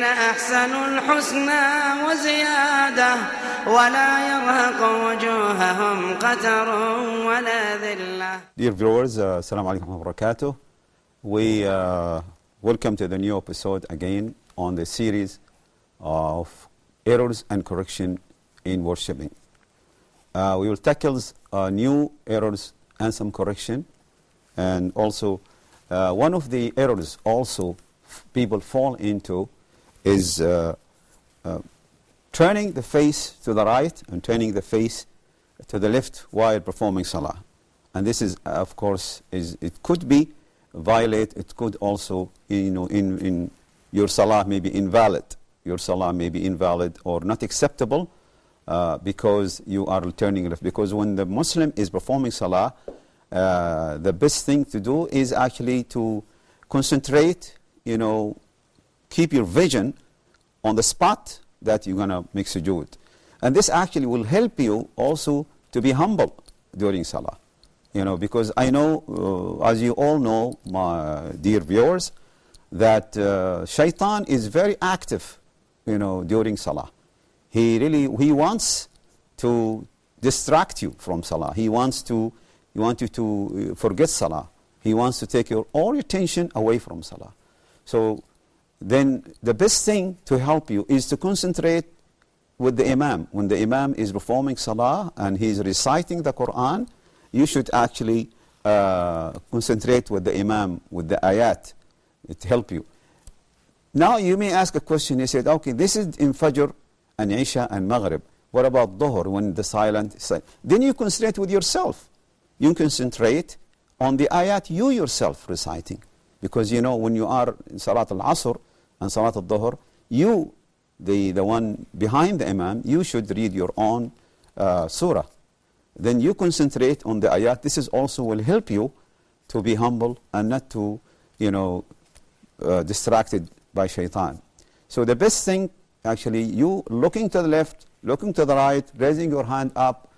أحسنوا الحسنى وزيادة ولا يرهق وجوههم قتر ولا ذلة. Dear viewers, Assalamu alaikum wa barakatuh. We welcome to the new episode again on the series of errors and correction in worshiping. We will tackle new errors and some correction, and also one of the errors also people fall into is turning the face to the right and turning the face to the left while performing salah. And this is, of course, it could be violate. It could also, in your salah may be invalid. Your salah may be invalid or not acceptable because you are turning left. Because when the Muslim is performing salah, the best thing to do is actually to concentrate, keep your vision on the spot that you're going to make sujood. And this actually will help you also to be humble during salah. Because I know, as you all know, my dear viewers, that shaitan is very active, during salah. He wants to distract you from salah. He wants you to forget salah. He wants to take all your attention away from salah. So then the best thing to help you is to concentrate with the imam. When the imam is performing salah and he's reciting the Quran, you should actually concentrate with the imam, with the ayat. It help you. Now you may ask a question. You said, okay, this is in Fajr and Isha and Maghrib. What about Dhuhr when the silent? Then you concentrate with yourself. You concentrate on the ayat you yourself reciting. Because when you are in Salat al-Asr and Salat al-Dhuhr, you, the one behind the imam, you should read your own surah. Then you concentrate on the ayat. This is also will help you to be humble and not to, distracted by shaitan. So the best thing, actually, you looking to the left, looking to the right, raising your hand up,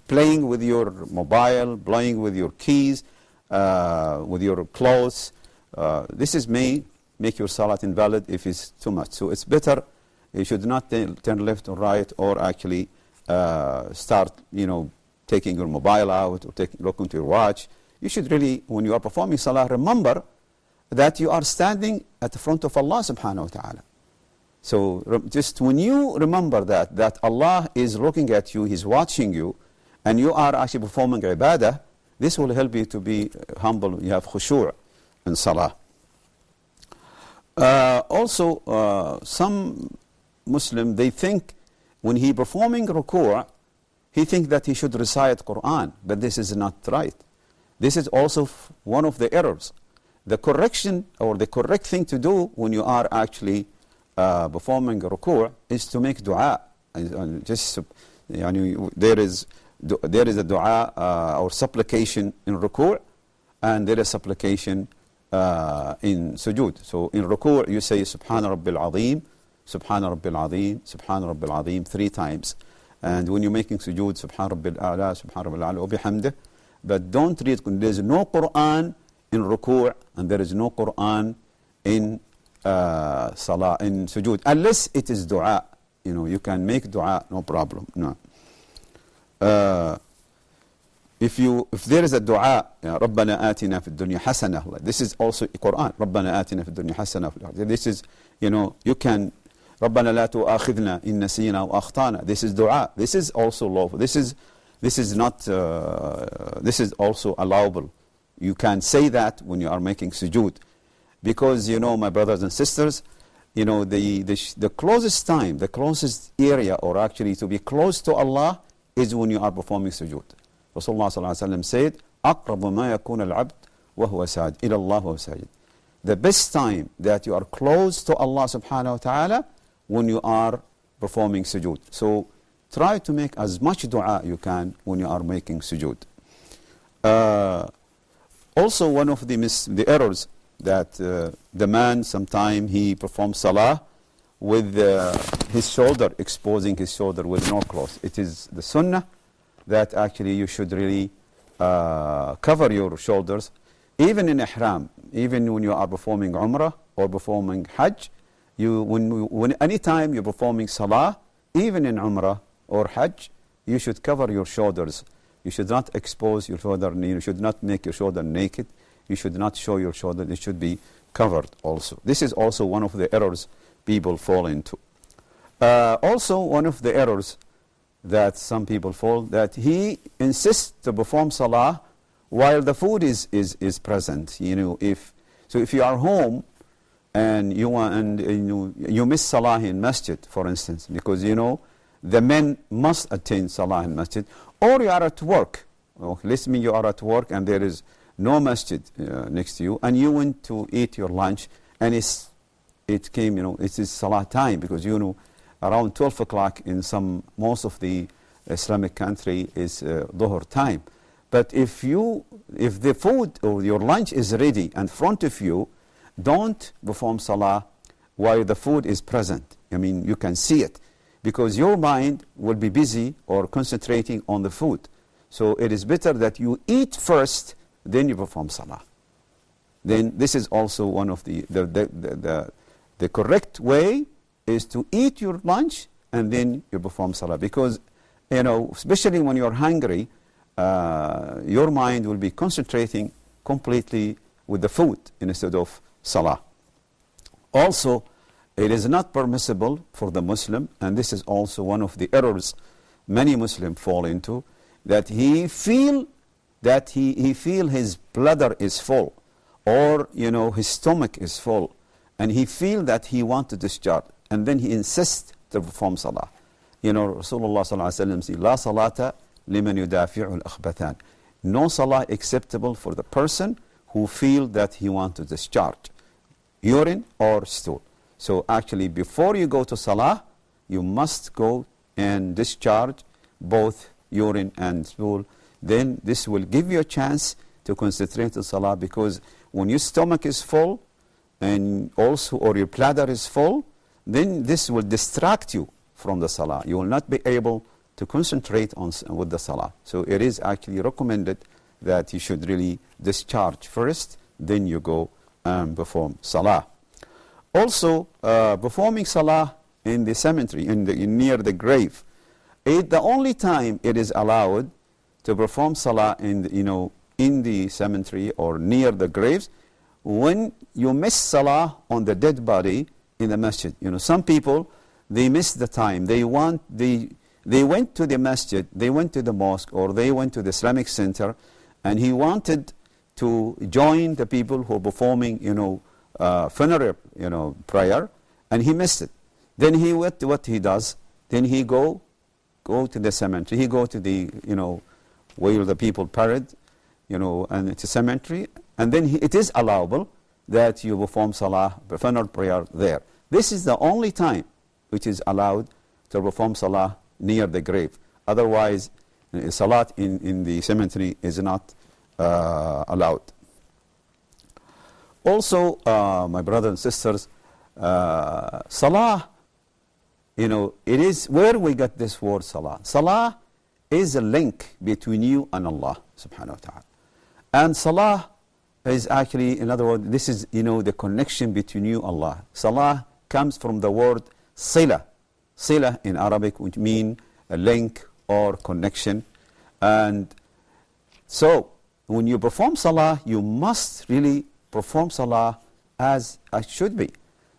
playing with your mobile, playing with your keys, with your clothes. This may make your salat invalid if it's too much. So it's better, you should not turn left or right or actually start, taking your mobile out or looking to your watch. You should really, when you are performing salah, remember that you are standing at the front of Allah subhanahu wa ta'ala. So just when you remember that Allah is looking at you, He's watching you, and you are actually performing ibadah, this will help you to be humble. You have khushu' in salah. Also, some Muslim, they think when he performing ruku', he think that he should recite Quran, but this is not right. This is also one of the errors. The correction or the correct thing to do when you are actually performing ruku' is to make dua. There is a dua or supplication in ruku' and there is supplication in sujood. So in ruku' you say Subhana Rabbil Azim, Subhana Rabbil Azim, Subhana Rabbil Azim 3 times. And when you're making sujood, Subhana Rabbil A'la, Subhana Rabbil A'la, wa bihamdih. But don't read, there's no Quran in ruku' and there is no Quran in salah, in sujood, unless it is dua. You can make dua, no problem. No. If there is a dua, رَبَّنَا آتِنَا فِي الدُّنْيَا حَسَنَةً, this is also Quran. رَبَّنَا آتِنَا فِي الدُّنْيا حَسَنَةً. This is, you can, رَبَّنَا لَا تُؤَاخِذْنَا إِن نَسِينَا وَأَخْطَأْنَا. This is dua. This is also lawful. This is not. This is also allowable. You can say that when you are making sujood, because my brothers and sisters, the closest time, the closest area, or actually to be close to Allah, is when you are performing sujood. Rasulullah sallallahu alaihi wasallam said, أقرب ما يكون العبد وهو ساجد إلى الله وهو ساجد. The best time that you are close to Allah subhanahu wa ta'ala when you are performing sujood. So try to make as much dua you can when you are making sujood. Also, one of the errors that the man sometime he performs salah with his shoulder, exposing his shoulder with no clothes. It is the sunnah that actually you should really cover your shoulders, even in ihram, even when you are performing umrah or performing hajj. When anytime you're performing salah, even in Umrah or Hajj, you should cover your shoulders. You should not expose your shoulder. You should not make your shoulder naked. You should not show your shoulder. It should be covered also. This is also one of the errors people fall into. Also, one of the errors that some people fall, that he insists to perform salah while the food is present. If you are home and you miss salah in masjid, for instance, because the men must attend salah in masjid, or you are at work. Let's mean you are at work and there is no masjid next to you, and you went to eat your lunch, and it is salah time, because around 12 o'clock in most of the Islamic country is dhuhr time. But if the food or your lunch is ready in front of you, don't perform salah while the food is present. You can see it, because your mind will be busy or concentrating on the food. So it is better that you eat first, then you perform salah. Then this is also one of the correct way is to eat your lunch and then you perform salah. Because, especially when you're hungry, your mind will be concentrating completely with the food instead of salah. Also, it is not permissible for the Muslim, and this is also one of the errors many Muslims fall into, that he feel his bladder is full, or his stomach is full, and he feel that he want to discharge, and then he insists to perform salah. Rasulullah sallallahu alaihi wasallam said, "La salata liman yudafi'u al-akhbathan." No salah acceptable for the person who feel that he want to discharge urine or stool. So actually, before you go to salah, you must go and discharge both urine and stool. Then this will give you a chance to concentrate on salah, because when your stomach is full and also or your bladder is full, then this will distract you from the salah. You will not be able to concentrate with the salah. So it is actually recommended that you should really discharge first, then you go and perform salah. Also, performing salah in the cemetery, near the grave, the only time it is allowed to perform salah in the cemetery or near the graves, when you miss salah on the dead body in the masjid. Some people, they miss the time. They went to the masjid, they went to the mosque, or they went to the Islamic center, and he wanted to join the people who are performing, funeral, prayer, and he missed it. Then what he does, then he go to the cemetery. He go to the, where the people buried, and it's a cemetery, and then it is allowable that you perform salah, funeral prayer there. This is the only time which is allowed to perform salah near the grave. Otherwise, salat in the cemetery is not allowed. Also, my brothers and sisters, salah, it is where we get this word salah. Salah is a link between you and Allah subhanahu wa ta'ala. And salah is actually, in other words, this is, the connection between you and Allah. Salah comes from the word sila. Sila in Arabic would mean a link or connection. And so, when you perform salah, you must really perform salah as it should be.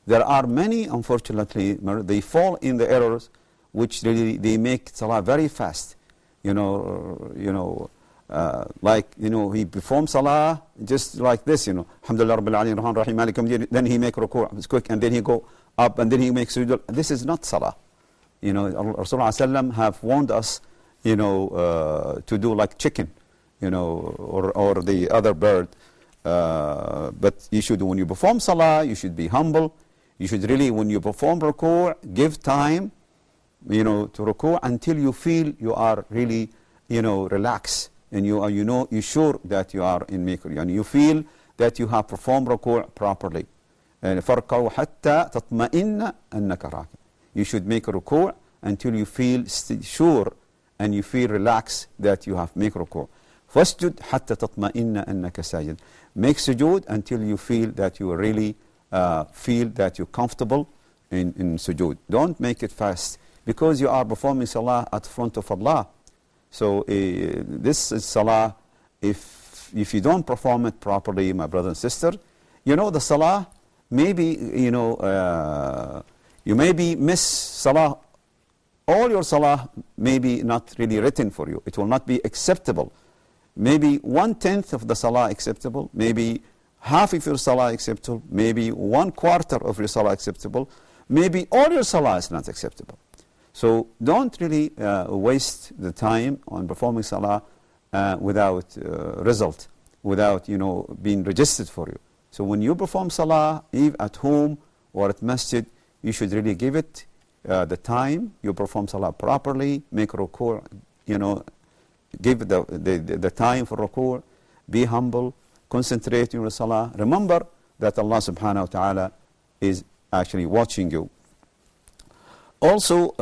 There are many, unfortunately, they fall in the errors which really they make salah very fast. He performs salah just like this, Alhamdulillah Rabbil Alameen, Rahman Rahim, Malik Yawmiddin, then he make ruku', it's quick, and then he go up, and then he makes sujood. This is not salah. Rasulullah have warned us, to do like chicken, or the other bird. But you should, when you perform salah, you should be humble. You should really, when you perform ruku', give time, to ruku' until you feel you are really, relaxed, and you're sure that you are in mikr, and you feel that you have performed ruku' properly. And فَرْقَوْا حَتَّى تَطْمَئِنَّ أَنَّكَ رَاكِعٌ. You should make a ruku' until you feel sure and you feel relaxed that you have made ruku'. فَاسْجُدْ حَتَّى تَطْمَئِنَّ أَنَّكَ سَاجِدٌ. Make sujood until you feel that you really feel that you're comfortable in sujood. Don't make it fast, because you are performing salah at front of Allah. So this is salah, if you don't perform it properly, my brother and sister, you know, the salah, maybe, you know, you maybe miss salah. All your salah may be not really written for you. It will not be acceptable. Maybe 1/10 of the salah acceptable, maybe half of your salah acceptable, maybe 1/4 of your salah acceptable, maybe all your salah is not acceptable. So don't really waste the time on performing salah without result, without, you know, being registered for you. So when you perform salah, either at home or at masjid, you should really give it the time. You perform salah properly, make ruku', you know, give the time for ruku', be humble, concentrate in your salah. Remember that Allah subhanahu wa ta'ala is actually watching you. Also,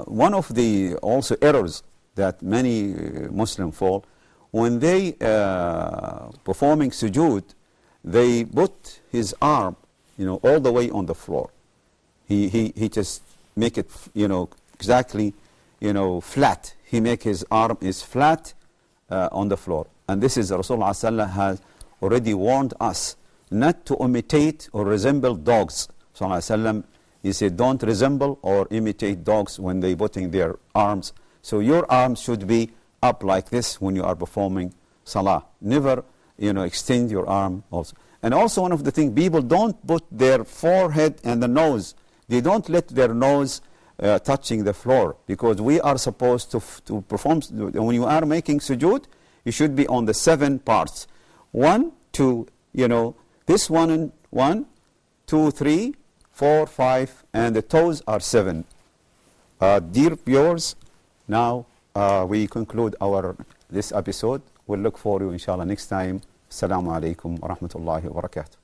one of the errors that many Muslims fall, when they performing sujood, they put his arm, you know, all the way on the floor. He just make it, you know, exactly, you know, flat. He make his arm is flat on the floor. And this is Rasulullah sallallahu has already warned us not to imitate or resemble dogs. Sallallahu alaihi wasallam, he said, don't resemble or imitate dogs when they putting their arms. So your arms should be up like this when you are performing salah. Never, you know, extend your arm also. And also one of the things, people don't put their forehead and the nose. They don't let their nose touching the floor, because we are supposed to perform, when you are making sujood, you should be on the 7 parts. 1, 2, you know, this 1, 2, 3, 4, 5, and the toes are 7. Dear viewers, now we conclude this episode. We'll look for you, inshallah, next time. Assalamu alaikum wa rahmatullahi wa barakatuh.